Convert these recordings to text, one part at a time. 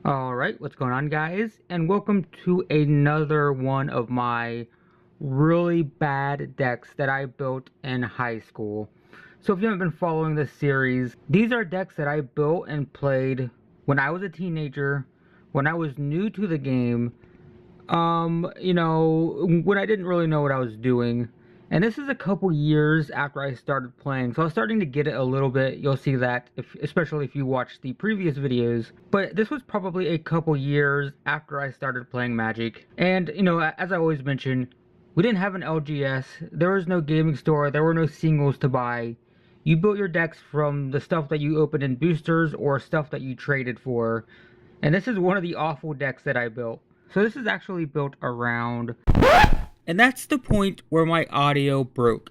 Alright, what's going on, guys? And welcome to another one of my really bad decks that I built in high school. So if you haven't been following this series, these are decks that I built and played when I was a teenager, when I was new to the game, when I didn't really know what I was doing. And this is a couple years after I started playing, so I was starting to get it a little bit. You'll see that, especially if you watch the previous videos. But this was probably a couple years after I started playing Magic. And, as I always mention, we didn't have an LGS, there was no gaming store, there were no singles to buy. You built your decks from the stuff that you opened in boosters or stuff that you traded for. And this is one of the awful decks that I built. So this is actually built around... And that's the point where my audio broke.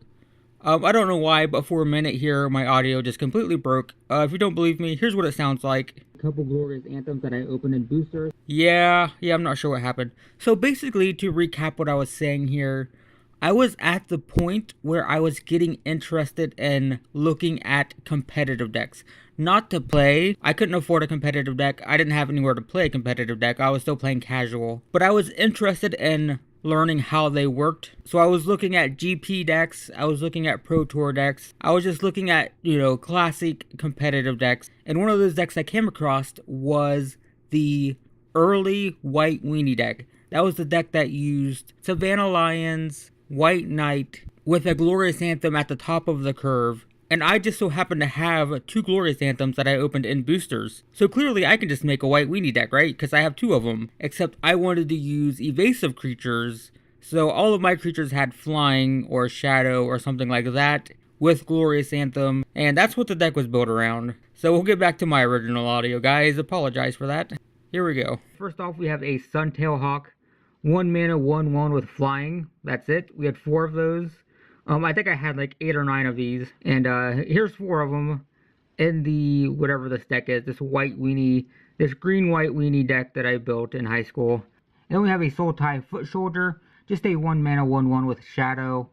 I don't know why, but for a minute here, my audio just completely broke. If you don't believe me, here's what it sounds like. A couple glorious anthems that I opened in boosters. Yeah, I'm not sure what happened. So basically, to recap what I was saying here, I was at the point where I was getting interested in looking at competitive decks. Not to play. I couldn't afford a competitive deck. I didn't have anywhere to play a competitive deck. I was still playing casual. But I was interested in learning how they worked. So I was looking at GP decks, I was looking at Pro Tour decks, I was just looking at, classic competitive decks. And one of those decks I came across was the early White Weenie deck. That was the deck that used Savannah Lions, White Knight, with a Glorious Anthem at the top of the curve. And I just so happen to have two Glorious Anthems that I opened in boosters. So clearly I can just make a White Weenie deck, right? Because I have two of them. Except I wanted to use evasive creatures. So all of my creatures had flying or shadow or something like that with Glorious Anthem. And that's what the deck was built around. So we'll get back to my original audio, guys. Apologize for that. Here we go. First off, we have a Suntail Hawk. 1 mana, 1/1 with flying. That's it. We had 4 of those. I think I had like 8 or 9 of these, and here's 4 of them in the, whatever this deck is, this green-white weenie deck that I built in high school. And then we have a Sultai Foot Soldier, just a 1 mana, 1/1 with Shadow.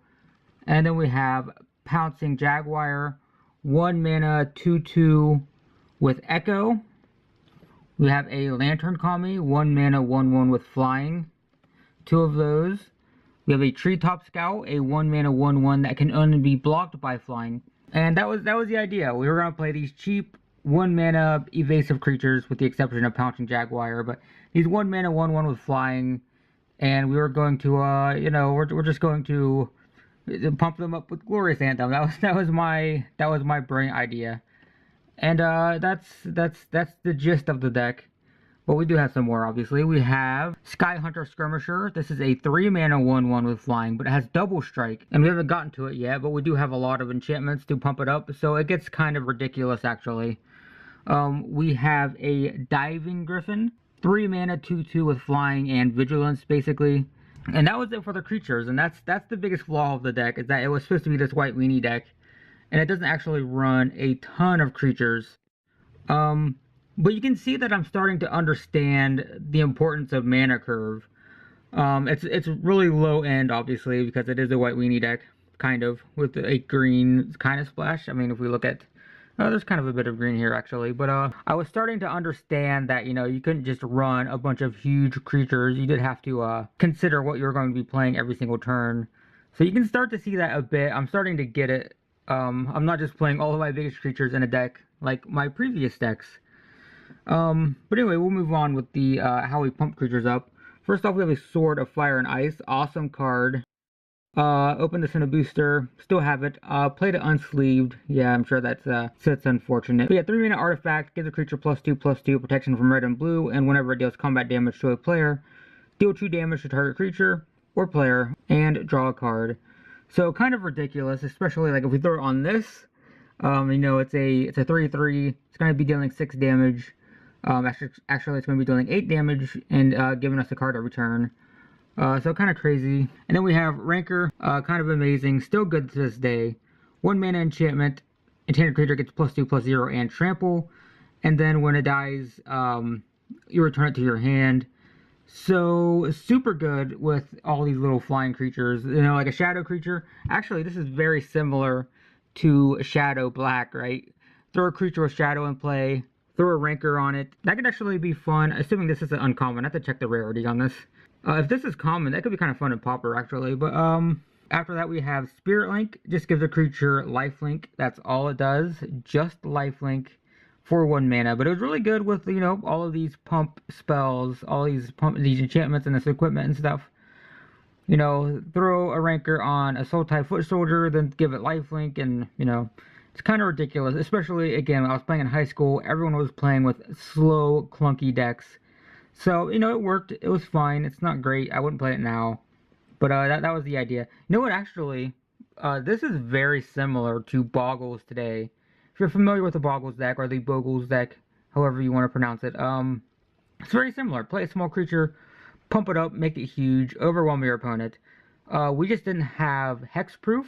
And then we have Pouncing Jaguar, 1 mana, 2/2 with Echo. We have a Lantern Kami, 1 mana, 1/1 with Flying, 2 of those. We have a Treetop Scout, a 1 mana 1/1 that can only be blocked by flying. And that was the idea. We were going to play these cheap 1 mana evasive creatures with the exception of Pouncing Jaguar, but these 1 mana 1/1 with flying, and we were going to we're just going to pump them up with Glorious Anthem. That was my brilliant idea. And that's the gist of the deck. But we do have some more, obviously. We have Sky Hunter Skirmisher. This is a 3 mana 1/1 with flying, but it has double strike. And we haven't gotten to it yet, but we do have a lot of enchantments to pump it up, so it gets kind of ridiculous, actually. We have a Diving Griffin. 3 mana 2/2 with flying and vigilance, basically. And that was it for the creatures, and that's the biggest flaw of the deck, is that it was supposed to be this White Weenie deck, and it doesn't actually run a ton of creatures. But you can see that I'm starting to understand the importance of mana curve. It's really low end, obviously, because it is a White Weenie deck, kind of, with a green kind of splash. I mean, if we look at... there's kind of a bit of green here, actually. But I was starting to understand that, you couldn't just run a bunch of huge creatures. You did have to consider what you're going to be playing every single turn. So you can start to see that a bit. I'm starting to get it. I'm not just playing all of my biggest creatures in a deck like my previous decks. But anyway, we'll move on with the how we pump creatures up. First off, we have a Sword of Fire and Ice. Awesome card. Opened this in a booster. Still have it. Played it unsleeved. Yeah, I'm sure that's unfortunate. But yeah, 3 mana artifact. Gives a creature +2/+2 protection from red and blue. And whenever it deals combat damage to a player, deal 2 damage to target creature or player and draw a card. So kind of ridiculous, especially like if we throw it on this. It's a 3/3. It's going to be dealing 6 damage. Actually, it's going to be dealing 8 damage and giving us a card every turn. So kind of crazy. And then we have Rancor, kind of amazing, still good to this day. 1 mana enchantment, enchanted creature gets +2/+0 and trample. And then when it dies, you return it to your hand. So super good with all these little flying creatures. Like a shadow creature. Actually, this is very similar to Shadow Black, right? Throw a creature with shadow in play, throw a ranker on it. That could actually be fun, assuming this is an uncommon. I have to check the rarity on this. If this is common, that could be kind of fun in Pauper, actually. But after that, we have Spirit Link. Just gives a creature lifelink. That's all it does. Just lifelink for 1 mana. But it was really good with, you know, all of these pump spells, all these enchantments and this equipment and stuff. You know, throw a ranker on a Soul-type Foot Soldier, then give it lifelink, and, you know, it's kind of ridiculous. Especially, again, when I was playing in high school, everyone was playing with slow, clunky decks. So, you know, it worked. It was fine. It's not great. I wouldn't play it now. But that was the idea. You know what, actually, this is very similar to Boggles today. If you're familiar with the Boggles deck, or the Bogles deck, however you want to pronounce it, it's very similar. Play a small creature, pump it up, make it huge, overwhelm your opponent. We just didn't have hexproof,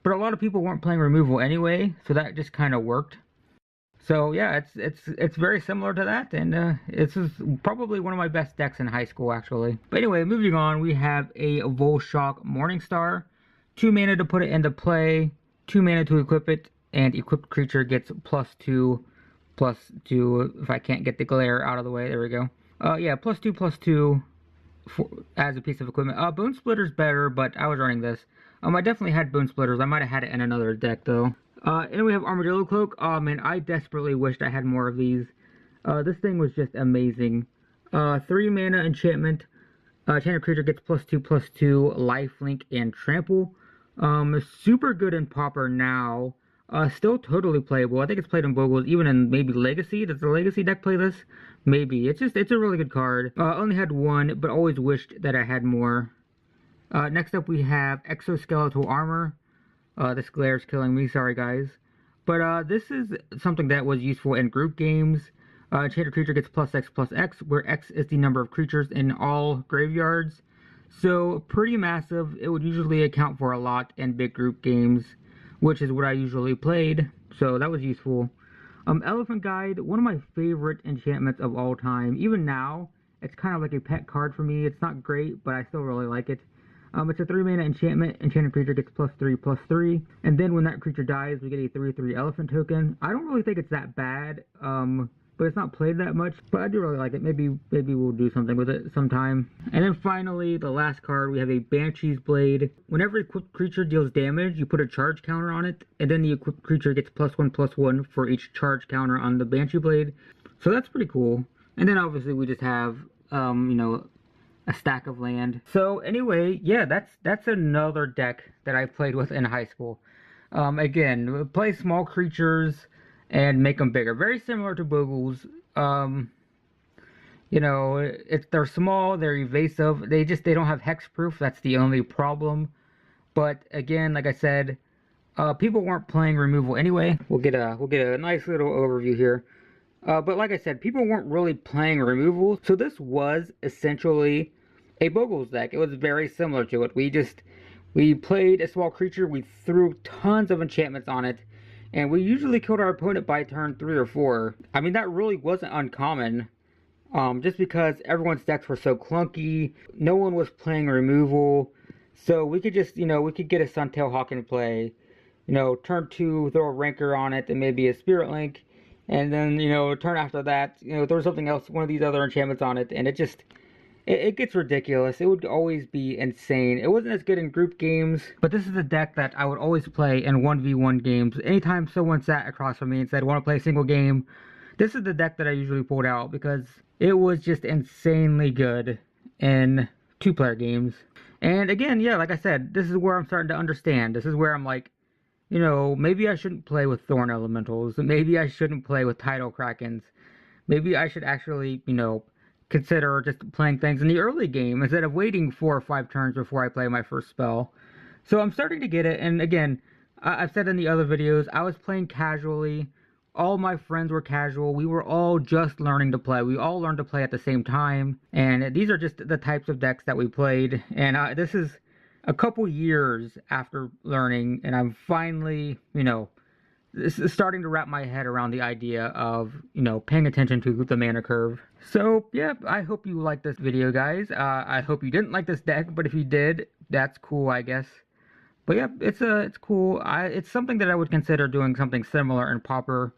but a lot of people weren't playing removal anyway, so that just kind of worked. So yeah, it's very similar to that, and it's probably one of my best decks in high school, actually. But anyway, moving on, we have a Volshock Morningstar. 2 mana to put it into play, 2 mana to equip it, and equipped creature gets +2/+2. If I can't get the glare out of the way, there we go. Yeah, +2/+2 as a piece of equipment. Bone Splitter's better, but I was running this. I definitely had Bone Splitters. I might have had it in another deck, though. And we have Armadillo Cloak. Oh man, I desperately wished I had more of these. This thing was just amazing. 3 mana enchantment. Enchanted creature gets +2/+2, lifelink, and trample. Super good in Pauper now. Still totally playable. I think it's played in Bogles, even in maybe Legacy. Does the Legacy deck play this? Maybe. It's a really good card. Only had 1, but always wished that I had more. Next up we have Exoskeletal Armor. This glare's killing me, sorry guys. But this is something that was useful in group games. Enchanted creature gets +X/+X, where X is the number of creatures in all graveyards. So pretty massive. It would usually account for a lot in big group games, which is what I usually played. So that was useful. Elephant Guide, one of my favorite enchantments of all time. Even now, it's kind of like a pet card for me. It's not great, but I still really like it. It's a 3 mana enchantment. Enchanted creature gets +3/+3. And then when that creature dies, we get a 3/3 elephant token. I don't really think it's that bad, but it's not played that much. But I do really like it. Maybe we'll do something with it sometime. And then finally, the last card, we have a Banshee's Blade. Whenever equipped creature deals damage, you put a charge counter on it. And then the equipped creature gets +1/+1 for each charge counter on the Banshee Blade. So that's pretty cool. And then obviously we just have, you know, a stack of land. So anyway, yeah, that's another deck that I played with in high school. Again, play small creatures and make them bigger. Very similar to Bogles. You know, they're small, they're evasive. They don't have hexproof. That's the only problem. But again, like I said, people weren't playing removal anyway. We'll get a nice little overview here. But like I said, people weren't really playing removal, so this was essentially a Bogles deck. It was very similar to it. We played a small creature, we threw tons of enchantments on it, and we usually killed our opponent by turn 3 or 4. I mean, that really wasn't uncommon, just because everyone's decks were so clunky, no one was playing removal, so we could just, you know, we could get a Suntail Hawk in play, you know, turn 2, throw a ranker on it, and maybe a Spirit Link. And then, you know, turn after that, you know, throw something else, one of these other enchantments on it, and it gets ridiculous. It would always be insane. It wasn't as good in group games, but this is a deck that I would always play in 1v1 games. Anytime someone sat across from me and said, want to play a single game, this is the deck that I usually pulled out, because it was just insanely good in 2-player games. And again, yeah, like I said, this is where I'm starting to understand. This is where I'm like, you know, maybe I shouldn't play with Thorn Elementals. Maybe I shouldn't play with Tidal Krakens. Maybe I should actually, you know, consider just playing things in the early game instead of waiting 4 or 5 turns before I play my first spell. So I'm starting to get it. And again, I've said in the other videos, I was playing casually. All my friends were casual. We were all just learning to play. We all learned to play at the same time. And these are just the types of decks that we played. And this is a couple years after learning, and I'm finally, you know, this is starting to wrap my head around the idea of, you know, paying attention to the mana curve. So, yeah, I hope you liked this video, guys. I hope you didn't like this deck, but if you did, that's cool, I guess. But yeah, it's cool. It's something that I would consider doing something similar in Pauper.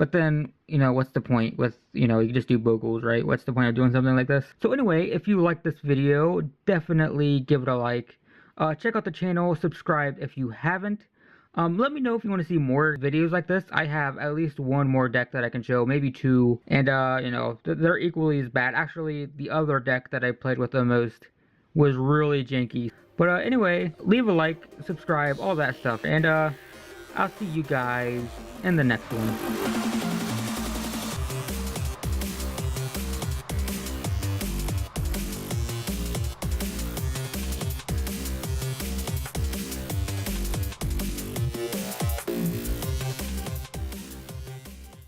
But then, what's the point with, you just do Bogles, right? What's the point of doing something like this? So anyway, if you like this video, definitely give it a like. Check out the channel, subscribe if you haven't. Let me know if you want to see more videos like this. I have at least one more deck that I can show, maybe two, and they're equally as bad. Actually, the other deck that I played with the most was really janky. But anyway, leave a like, subscribe, all that stuff, and I'll see you guys in the next one.